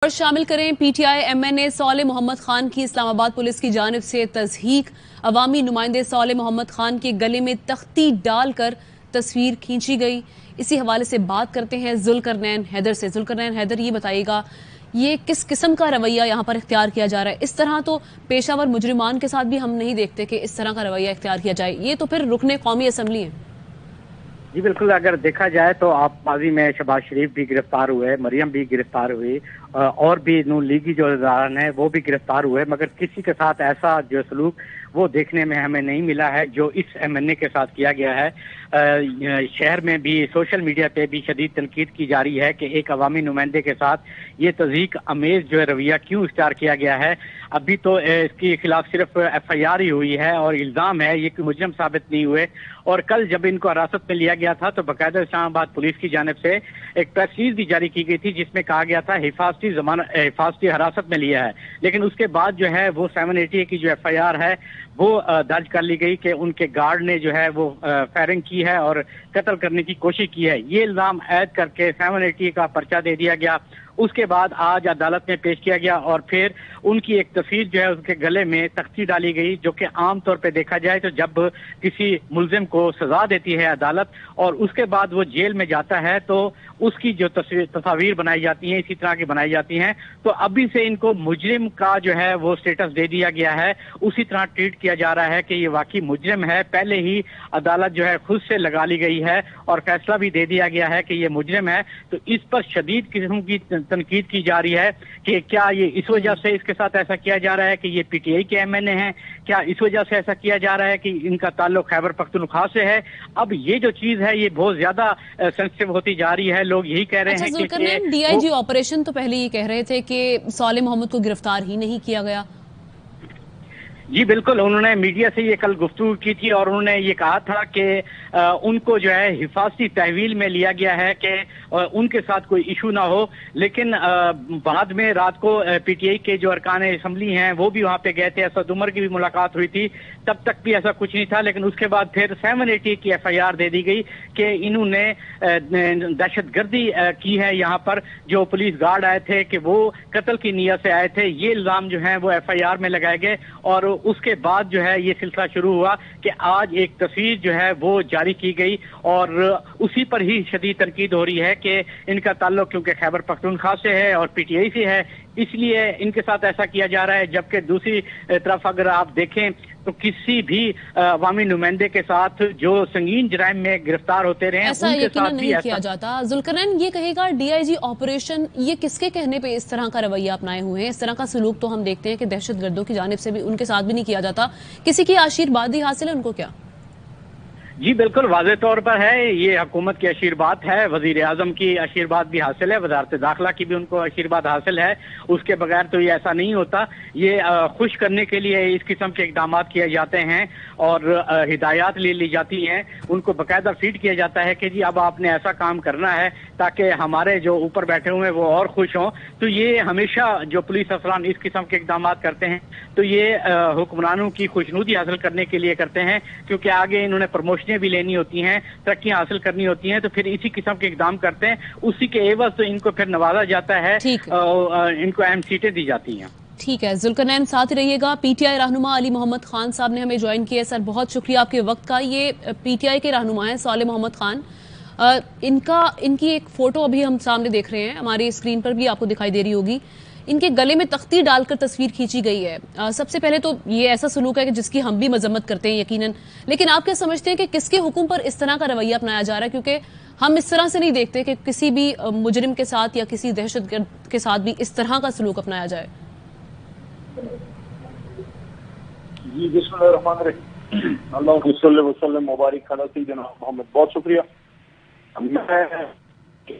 اور شامل کریں P T I M N A Saleh Muhammad Khan کی اسلام آباد پولیس کی جانب سے تضحیک۔ عوامی نمائندے صالح محمد خان کے گلے میں تختی ڈال کر تصویر کھینچی گئی۔ اسی حوالے سے بات کرتے ہیں ذوالقرنین حیدر سے۔ ذوالقرنین حیدر، یہ بتائیے گا یہ کس قسم کا رویہ یہاں پر اختیار کیا جا رہا ہے؟ اس طرح تو پیشہ ور مجرمان کے ساتھ بھی ہم نہیں دیکھتے کہ اس طرح کا رویہ اختیار کیا جائے، یہ تو پھر رکن قومی اسمبلی ہیں۔ جی بالکل، اگر دیکھا جائے تو آپ ماضی میں شہباز شریف بھی گرفتار ہوئے، مریم بھی گرفتار ہوئی، اور بھی نون لیگی جو اداران ہیں وہ بھی گرفتار ہوئے، مگر کسی کے ساتھ ایسا جو سلوک وہ دیکھنے میں ہمیں نہیں ملا ہے جو اس ایم این اے کے ساتھ کیا گیا ہے۔ شہر میں بھی سوشل میڈیا پہ بھی شدید تنقید کی جا رہی ہے کہ ایک عوامی نمائندے کے ساتھ یہ تضحیک امیز جو ہے رویہ کیوں اختیار کیا گیا ہے۔ ابھی تو اس کے خلاف صرف ایف آئی آر ہی ہوئی ہے اور الزام ہے، یہ کہ مجرم ثابت نہیں ہوئے۔ اور کل جب ان کو حراست میں لیا گیا تھا تو باقاعدہ اسلام آباد پولیس کی جانب سے ایک پریس ریلیز بھی جاری کی گئی تھی جس میں کہا گیا تھا حفاظتی حراست میں لیا ہے، لیکن اس کے بعد جو ہے وہ 780 کی جو ایف آئی آر ہے وہ درج کر لی گئی کہ ان کے گارڈ نے جو ہے وہ فائرنگ کی ہے اور قتل کرنے کی کوشش کی ہے۔ یہ الزام عائد کر کے 780 کا پرچہ دے دیا گیا۔ اس کے بعد آج عدالت میں پیش کیا گیا اور پھر ان کی ایک تصویر جو ہے اس کے گلے میں تختی ڈالی گئی، جو کہ عام طور پہ دیکھا جائے تو جب کسی ملزم کو سزا دیتی ہے عدالت اور اس کے بعد وہ جیل میں جاتا ہے تو اس کی جو تصاویر بنائی جاتی ہیں اسی طرح کی بنائی جاتی ہیں، تو ابھی سے ان کو مجرم کا جو ہے وہ سٹیٹس دے دیا گیا ہے، اسی طرح ٹریٹ کیا جا رہا ہے کہ یہ واقعی مجرم ہے۔ پہلے ہی عدالت جو ہے خود سے لگا لی گئی ہے اور فیصلہ بھی دے دیا گیا ہے کہ یہ مجرم ہے، تو اس پر شدید قسم کی تنقید کی جا رہی ہے کہ کیا یہ اس وجہ سے اس کے ساتھ ایسا کیا جا رہا ہے کہ یہ پی ٹی آئی کے ایم این اے ہیں، کیا اس وجہ سے ایسا کیا جا رہا ہے کہ ان کا تعلق خیبر پختونخوا سے ہے۔ اب یہ جو چیز ہے یہ بہت زیادہ سینسٹیو ہوتی جا رہی ہے، لوگ یہی کہہ رہے ہیں کہ ڈی آئی جی آپریشن تو پہلے یہ کہہ رہے تھے کہ صالح محمد کو گرفتار ہی نہیں کیا گیا۔ جی بالکل، انہوں نے میڈیا سے یہ کل گفتگو کی تھی اور انہوں نے یہ کہا تھا کہ ان کو جو ہے حفاظتی تحویل میں لیا گیا ہے کہ ان کے ساتھ کوئی ایشو نہ ہو، لیکن بعد میں رات کو پی ٹی آئی کے جو ارکان اسمبلی ہیں وہ بھی وہاں پہ گئے تھے، اسد عمر کی بھی ملاقات ہوئی تھی، تب تک بھی ایسا کچھ نہیں تھا، لیکن اس کے بعد پھر 780 کی ایف آئی آر دے دی گئی کہ انہوں نے دہشت گردی کی ہے یہاں پر، جو پولیس گارڈ آئے تھے کہ وہ قتل کی نیت سے آئے تھے، یہ الزام جو ہیں وہ ایف آئی آر میں لگائے گئے۔ اور اس کے بعد جو ہے یہ سلسلہ شروع ہوا کہ آج ایک تصویر جو ہے وہ جاری کی گئی اور اسی پر ہی شدید تنقید ہو رہی ہے کہ ان کا تعلق کیونکہ خیبر پختونخوا سے ہے اور پی ٹی آئی سے ہے اس لیے ان کے ساتھ ایسا کیا جا رہا ہے، جبکہ دوسری طرف اگر آپ دیکھیں تو کسی بھی عوامی نمائندے کے ساتھ جو سنگین جرائم میں گرفتار ہوتے رہے ہیں ایسا یقیناً نہیں کیا جاتا۔ ذوالقرنین، یہ کہے گا ڈی آئی جی آپریشن یہ کس کے کہنے پہ اس طرح کا رویہ اپنائے ہوئے ہیں؟ اس طرح کا سلوک تو ہم دیکھتے ہیں کہ دہشت گردوں کی جانب سے بھی ان کے ساتھ بھی نہیں کیا جاتا، کسی کی آشیرواد حاصل ہے ان کو کیا؟ جی بالکل، واضح طور پر ہے، یہ حکومت کی آشیرواد ہے، وزیر اعظم کی آشیرواد بھی حاصل ہے، وزارت داخلہ کی بھی ان کو آشیرواد حاصل ہے، اس کے بغیر تو یہ ایسا نہیں ہوتا۔ یہ خوش کرنے کے لیے اس قسم کے اقدامات کیے جاتے ہیں اور ہدایات لے لی جاتی ہیں، ان کو باقاعدہ فیڈ کیا جاتا ہے کہ جی اب آپ نے ایسا کام کرنا ہے تاکہ ہمارے جو اوپر بیٹھے ہوئے ہیں وہ اور خوش ہوں۔ تو یہ ہمیشہ جو پولیس افسران اس قسم کے اقدامات کرتے ہیں تو یہ حکمرانوں کی خوشنودی حاصل کرنے کے لیے کرتے ہیں، کیونکہ آگے انہوں نے پروموشن بھی لینی ہوتی ہیں، ترقیاں حاصل کرنی ہوتی ہیں، تو پھر اسی قسم کے اقدام کرتے ہیں، اسی کے عوض تو ان کو پھر نوازا جاتا ہے، ان کو اہم سیٹیں دی جاتی ہیں۔ ٹھیک ہے ذوالقرنین، ساتھ رہیے گا۔ پی ٹی آئی رہنما علی محمد خان صاحب نے ہمیں جوائن کیا ہے۔ سر بہت شکریہ آپ کے وقت کا۔ یہ پی ٹی آئی کے رہنما ہیں صالح محمد خان، ان کی ایک فوٹو ابھی ہم سامنے دیکھ رہے ہیں، ہماری اسکرین پر بھی آپ کو دکھائی دے رہی ہوگی۔ ان کے گلے میں تختی ڈال کر تصویر کھینچی گئی ہے۔ سب سے پہلے تو یہ ایسا سلوک ہے کہ جس کی ہم بھی مذمت کرتے ہیں یقیناً، لیکن آپ کیا سمجھتے ہیں کہ کس کے حکم پر اس طرح کا رویہ اپنایا جا رہا ہے؟ کیونکہ ہم اس طرح سے نہیں دیکھتے کہ کسی بھی مجرم کے ساتھ یا کسی دہشت گرد کے ساتھ بھی اس طرح کا سلوک اپنایا جائے۔ جی بسم اللہ الرحمن الرحیم، اللہم صلی وسلم مبارک علی سیدنا محمد۔ بہت شکریہ۔ میں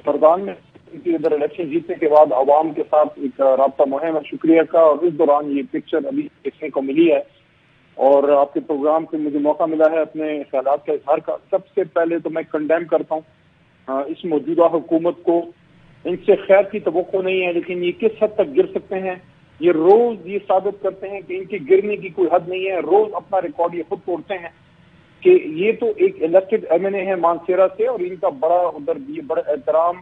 فردان میں ادھر الیکشن جیتنے کے بعد عوام کے ساتھ ایک رابطہ مہم ہے شکریہ کا، اور اس دوران یہ پکچر ابھی دیکھنے کو ملی ہے اور آپ کے پروگرام سے مجھے موقع ملا ہے اپنے خیالات کا اظہار کا۔ سب سے پہلے تو میں کنڈیم کرتا ہوں اس موجودہ حکومت کو، ان سے خیر کی توقع نہیں ہے، لیکن یہ کس حد تک گر سکتے ہیں یہ روز یہ ثابت کرتے ہیں کہ ان کے گرنے کی کوئی حد نہیں ہے، روز اپنا ریکارڈ یہ خود توڑتے ہیں۔ کہ یہ تو ایک الیکٹڈ ایم این اے ہے مانسیرا سے، اور ان کا بڑا ادھر یہ بڑے احترام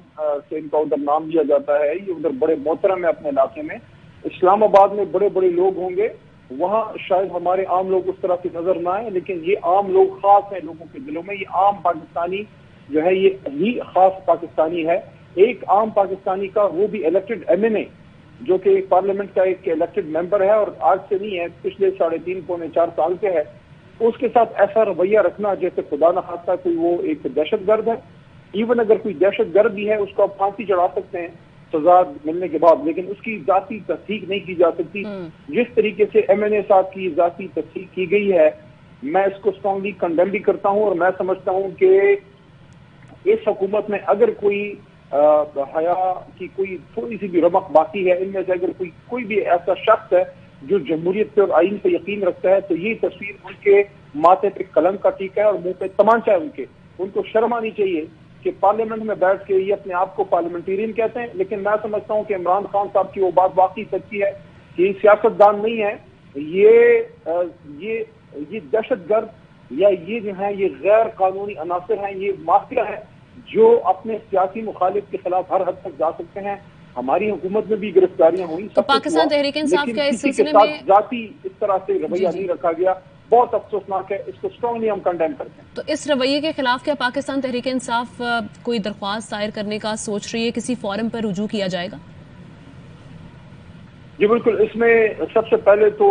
سے ان کا ادھر نام لیا جاتا ہے، یہ ادھر بڑے محترم ہے اپنے علاقے میں۔ اسلام آباد میں بڑے بڑے لوگ ہوں گے، وہاں شاید ہمارے عام لوگ اس طرح سے نظر نہ آئے، لیکن یہ عام لوگ خاص ہیں لوگوں کے دلوں میں، یہ عام پاکستانی جو ہے یہ ہی خاص پاکستانی ہے، ایک عام پاکستانی کا، وہ بھی الیکٹڈ ایم این اے جو کہ پارلیمنٹ کا ایک الیکٹڈ ممبر ہے، اور آج سے نہیں ہے، پچھلے 3.5 پونے 4 سال سے ہے، اس کے ساتھ ایسا رویہ رکھنا جیسے خدا نہ خواستہ کوئی وہ ایک دہشت گرد ہے۔ ایون اگر کوئی دہشت گرد بھی ہے اس کو آپ پھانسی چڑھا سکتے ہیں سزا ملنے کے بعد، لیکن اس کی ذاتی تصدیق نہیں کی جا سکتی۔ جس طریقے سے ایم این اے صاحب کی ذاتی تصدیق کی گئی ہے، میں اس کو اسٹرانگلی کنڈیم بھی کرتا ہوں، اور میں سمجھتا ہوں کہ اس حکومت میں اگر کوئی حیا کی کوئی تھوڑی سی بھی رمق باقی ہے، ان میں سے اگر کوئی بھی ایسا شخص ہے جو جمہوریت پہ اور آئین پہ یقین رکھتا ہے، تو یہ تصویر ان کے ماتھے پہ قلم کا ٹیکا ہے اور منہ پہ تمانچہ ہے۔ ان کو شرم آنی چاہیے کہ پارلیمنٹ میں بیٹھ کے یہ اپنے آپ کو پارلیمنٹیرین کہتے ہیں، لیکن میں سمجھتا ہوں کہ عمران خان صاحب کی وہ بات واقعی سچی ہے کہ یہ سیاست دان نہیں ہے، یہ دہشت گرد یا یہ جو ہے یہ غیر قانونی عناصر ہیں، یہ مافیا ہے جو اپنے سیاسی مخالف کے خلاف ہر حد تک جا سکتے ہیں۔ ہماری حکومت میں بھی گرفتاریاں ہوئی، تو پاکستان تحریک انصاف کا اس سلسلے میں ذاتی اس طرح سے رویہ نہیں رکھا گیا، بہت افسوسناک ہے، اس کو اسٹرانگلی ہم کنڈیم کرتے ہیں۔ تو اس رویے کے خلاف کیا پاکستان تحریک انصاف کوئی درخواست دائر کرنے کا سوچ رہی ہے، کسی فورم پر رجوع کیا جائے گا؟ جی بالکل، اس میں سب سے پہلے تو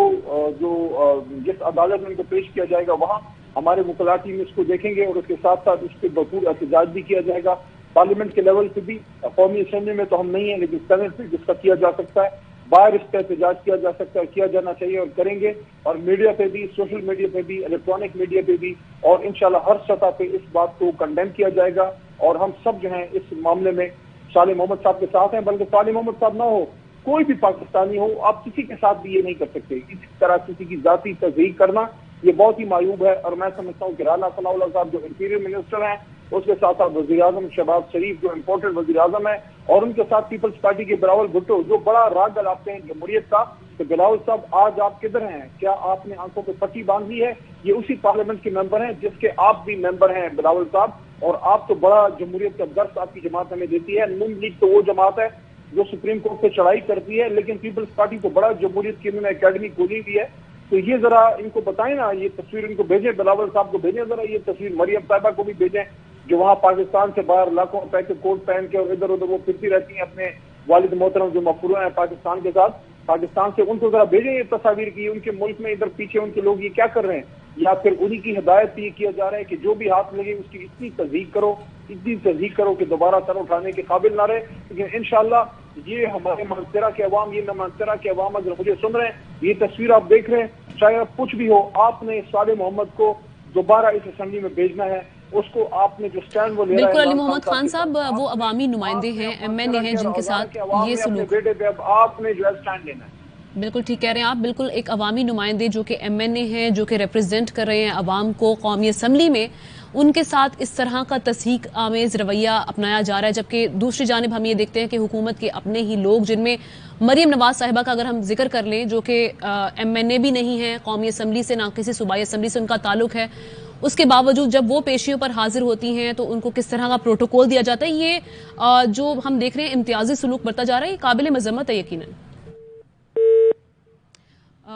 جو جس عدالت میں ان کو پیش کیا جائے گا وہاں ہمارے وکلاء ٹیم اس کو دیکھیں گے، اور اس کے ساتھ ساتھ اس پہ بھرپور احتجاج بھی کیا جائے گا۔ پارلیمنٹ کے لیول پہ بھی، قومی اسمبلی میں تو ہم نہیں ہیں، لیکن سینٹ پہ جس کا کیا جا سکتا ہے، باہر اس پہ احتجاج کیا جا سکتا ہے، کیا جانا چاہیے اور کریں گے، اور میڈیا پہ بھی، سوشل میڈیا پہ بھی، الیکٹرانک میڈیا پہ بھی، اور انشاءاللہ ہر سطح پہ اس بات کو کنڈیم کیا جائے گا۔ اور ہم سب جو ہیں اس معاملے میں صالح محمد صاحب کے ساتھ ہیں، بلکہ صالح محمد صاحب نہ ہو، کوئی بھی پاکستانی ہو، آپ کسی کے ساتھ بھی یہ نہیں کر سکتے، اس طرح کسی کی ذاتی تضحیق کرنا یہ بہت ہی معیوب ہے۔ اور میں سمجھتا ہوں کہ رانا ثناء اللہ صاحب جو انٹیریئر منسٹر ہیں، اس کے ساتھ ساتھ وزیر اعظم شہباز شریف جو امپورٹنٹ وزیر اعظم ہے، اور ان کے ساتھ پیپلز پارٹی کے بلاول بھٹو جو بڑا راگ گلاتے ہیں جمہوریت کا، تو بلاول صاحب آج آپ کدھر ہیں؟ کیا آپ نے آنکھوں پہ پٹی باندھ لی ہے؟ یہ اسی پارلیمنٹ کے ممبر ہیں جس کے آپ بھی ممبر ہیں بلاول صاحب، اور آپ تو بڑا جمہوریت کا درس آپ کی جماعت ہمیں دیتی ہے۔ نون لیگ تو وہ جماعت ہے جو سپریم کورٹ پہ چڑھائی کرتی ہے، لیکن پیپلز پارٹی کو بڑا جمہوریت کی انہوں نے اکیڈمی کھولی بھی ہے، تو یہ ذرا ان کو بتائیں نا، یہ تصویر ان کو بھیجیں، بلاول صاحب کو بھیجیں، ذرا یہ تصویر مریم صاحبہ کو بھی بھیجیں جو وہاں پاکستان سے باہر لاکھوں روپے کے کوٹ پہن کے اور ادھر ادھر وہ پھرتی رہتی ہیں اپنے والد محترم جو مفروض ہیں پاکستان کے ساتھ، پاکستان سے ان کو ذرا بھیجیں یہ تصاویر کی، ان کے ملک میں ادھر پیچھے ان کے لوگ یہ کیا کر رہے ہیں، یا پھر انہی کی ہدایت سے یہ کیا جا رہا ہے کہ جو بھی ہاتھ لگے اس کی اتنی تصدیق کرو کہ دوبارہ سر اٹھانے کے قابل نہ رہے۔ لیکن انشاءاللہ یہ ہمارے مانسیرا کے عوام، یہ مانسیرا کے عوام اگر مجھے سن رہے ہیں، یہ تصویر آپ دیکھ رہے ہیں، چاہے آپ کچھ بھی ہو، آپ نے صالح محمد کو دوبارہ اس اسمبلی میں بھیجنا ہے، اس کو آپ نے جو سٹینڈ وہ لے رہا ہے۔ بالکل علی محمد خان صاحب وہ عوامی نمائندے ہیں، ایم این اے ہیں جن کے ساتھ یہ سلوک، بیٹے پہ اب آپ نے جو ہے سٹینڈ لینا ہے۔ بالکل ٹھیک کہہ رہے ہیں آپ، بالکل ایک عوامی نمائندے جو کہ ایم این اے ہیں، جو کہ ریپرزینٹ کر رہے ہیں عوام کو قومی اسمبلی میں، ان کے ساتھ اس طرح کا تضحیک آمیز رویہ اپنایا جا رہا ہے، جبکہ دوسری جانب ہم یہ دیکھتے ہیں کہ حکومت کے اپنے ہی لوگ، جن میں مریم نواز صاحبہ کا اگر ہم ذکر کر لیں، جو کہ ایم این اے بھی نہیں ہیں قومی اسمبلی سے، نہ کسی صوبائی اسمبلی سے ان کا تعلق ہے، اس کے باوجود جب وہ پیشیوں پر حاضر ہوتی ہیں تو ان کو کس طرح کا پروٹوکول دیا جاتا ہے، یہ جو ہم دیکھ رہے ہیں امتیازی سلوک برتا جا رہا ہے، یہ قابل مذمت ہے یقیناً۔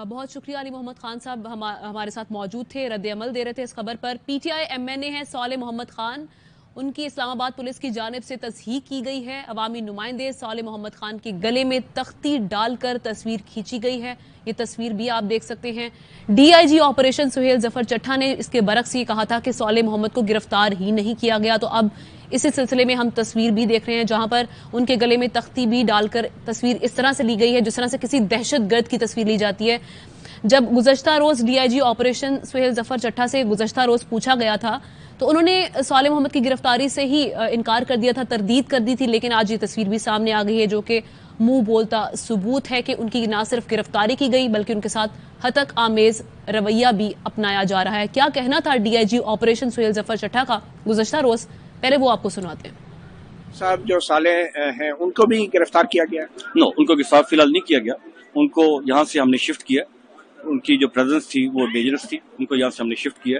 بہت شکریہ علی محمد خان صاحب ہمارے ساتھ موجود تھے، رد عمل دے رہے تھے اس خبر پر۔ P T I M N A ہیں صالح محمد خان، ان کی اسلام آباد پولیس کی جانب سے تضحیک کی گئی ہے، عوامی نمائندے صالح محمد خان کے گلے میں تختی ڈال کر تصویر کھینچی گئی ہے، یہ تصویر بھی آپ دیکھ سکتے ہیں۔ D I G operation Sohail Zafar Chattha نے اس کے برعکس یہ کہا تھا کہ صالح محمد کو گرفتار ہی نہیں کیا گیا، تو اب اسی سلسلے میں ہم تصویر بھی دیکھ رہے ہیں جہاں پر ان کے گلے میں تختی بھی ڈال کر تصویر اس طرح سے لی گئی ہے جس طرح سے کسی دہشت گرد کی تصویر لی جاتی ہے۔ جب گزشتہ روز D I G operation Sohail Zafar Chattha سے گزشتہ روز پوچھا گیا تھا تو انہوں نے صالح محمد کی گرفتاری سے ہی انکار کر دیا تھا، تردید کر دی تھی، لیکن آج یہ تصویر بھی سامنے آ گئی ہے جو کہ منہ بولتا ثبوت ہے کہ ان کی نہ صرف گرفتاری کی گئی بلکہ ان کے ساتھ ہتک آمیز رویہ بھی اپنایا جا رہا ہے۔ کیا کہنا تھا D I G operation Sohail Zafar Chattha کا گزشتہ روز، پہلے وہ آپ کو سناتے ہیں۔ صاحب جو صالح ہیں ان کو بھی گرفتار کیا گیا؟ نو، ان کو گرفتار فی الحال نہیں کیا گیا، ان کو یہاں سے ہم نے شفٹ کیا، ان کی جو پریزنس تھی وہ ڈینجرس تھی، ان کو یہاں سے ہم نے شفٹ کیا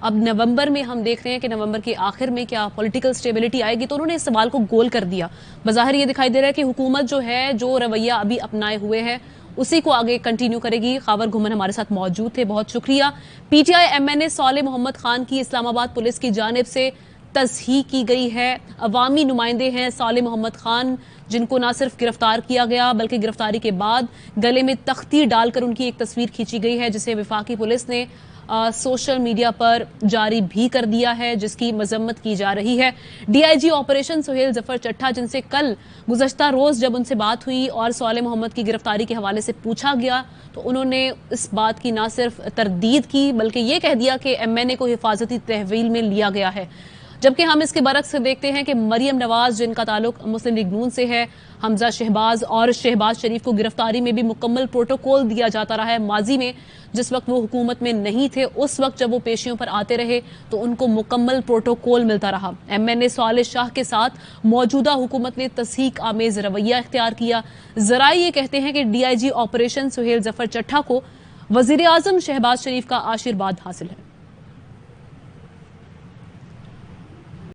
اب نومبر میں ہم دیکھ رہے ہیں کہ نومبر کے آخر میں کیا پولیٹیکل سٹیبلٹی آئے گی، تو انہوں نے اس سوال کو گول کر دیا۔ بظاہر یہ دکھائی دے رہا ہے کہ حکومت جو ہے جو رویہ ابھی اپنائے ہوئے ہے اسی کو آگے کنٹینیو کرے گی۔ خاور گھومن ہمارے ساتھ موجود تھے، بہت شکریہ۔ P T I M N A Saleh Muhammad Khan کی اسلام آباد پولیس کی جانب سے تصحیح کی گئی ہے۔ عوامی نمائندے ہیں صالح محمد خان، جن کو نہ صرف گرفتار کیا گیا بلکہ گرفتاری کے بعد گلے میں تختی ڈال کر ان کی ایک تصویر کھینچی گئی ہے، جسے وفاقی پولیس نے سوشل میڈیا پر جاری بھی کر دیا ہے، جس کی مذمت کی جا رہی ہے۔ D I G operation Sohail Zafar Chattha, جن سے کل گزشتہ روز جب ان سے بات ہوئی اور صالح محمد کی گرفتاری کے حوالے سے پوچھا گیا تو انہوں نے اس بات کی نہ صرف تردید کی بلکہ یہ کہہ دیا کہ ایم این اے کو حفاظتی تحویل میں لیا گیا ہے۔ جبکہ ہم اس کے برعکس دیکھتے ہیں کہ مریم نواز، جن کا تعلق مسلم لیگ نون سے ہے، حمزہ شہباز اور شہباز شریف کو گرفتاری میں بھی مکمل پروٹوکول دیا جاتا رہا ہے۔ ماضی میں جس وقت وہ حکومت میں نہیں تھے، اس وقت جب وہ پیشیوں پر آتے رہے تو ان کو مکمل پروٹوکول ملتا رہا۔ ایم این اے صالح شاہ کے ساتھ موجودہ حکومت نے تصحیق آمیز رویہ اختیار کیا۔ ذرائع یہ کہتے ہیں کہ D I G operation Sohail Zafar Chattha کو وزیر اعظم شہباز شریف کا آشیرواد حاصل ہے۔